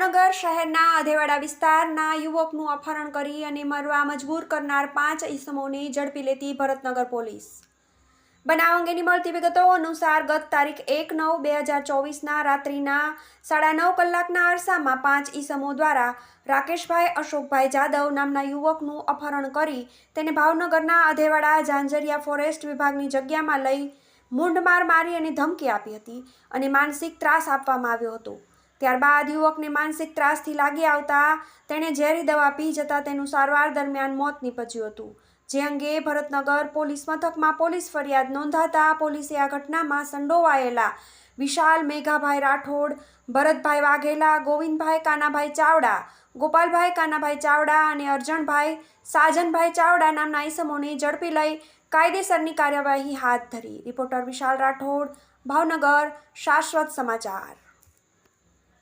ભાવનગર શહેરના અધેવાડા વિસ્તારના યુવકનું અપહરણ કરી અને મરવા મજબૂર કરનાર 5 ઈસમોને ઝડપી લેતી ભરતનગર પોલીસ। બનાવ અંગેની મળતી વિગતો અનુસાર ગત તારીખ 1/9/2024ના રાત્રિના 9:30 કલાકના અરસામાં 5 ઈસમો દ્વારા રાકેશભાઈ અશોકભાઈ જાદવ નામના યુવકનું અપહરણ કરી તેને ભાવનગરના અધેવાડા ઝાંઝરિયા ફોરેસ્ટ વિભાગની જગ્યામાં લઈ મૂંઢમાર મારી અને ધમકી આપી હતી અને માનસિક ત્રાસ આપવામાં આવ્યો હતો। ત્યારબાદ યુવકને માનસિક ત્રાસથી લાગી આવતા તેણે ઝેરી દવા પી જતા તેનું સારવાર દરમિયાન મોત નીપજ્યું હતું, જે અંગે ભરતનગર પોલીસ મથકમાં પોલીસ ફરિયાદ નોંધાતા પોલીસે આ ઘટનામાં સંડોવાયેલા વિશાલ મેઘાભાઈ રાઠોડ, ભરતભાઈ વાઘેલા, ગોવિંદભાઈ કાનાભાઈ ચાવડા, ગોપાલભાઈ કાનાભાઈ ચાવડા અને અરજણભાઈ સાજનભાઈ ચાવડા નામના ઈસમોને ઝડપી લઈ કાયદેસરની કાર્યવાહી હાથ ધરી। રિપોર્ટર વિશાલ રાઠોડ, ભાવનગર, શાશ્વત સમાચાર।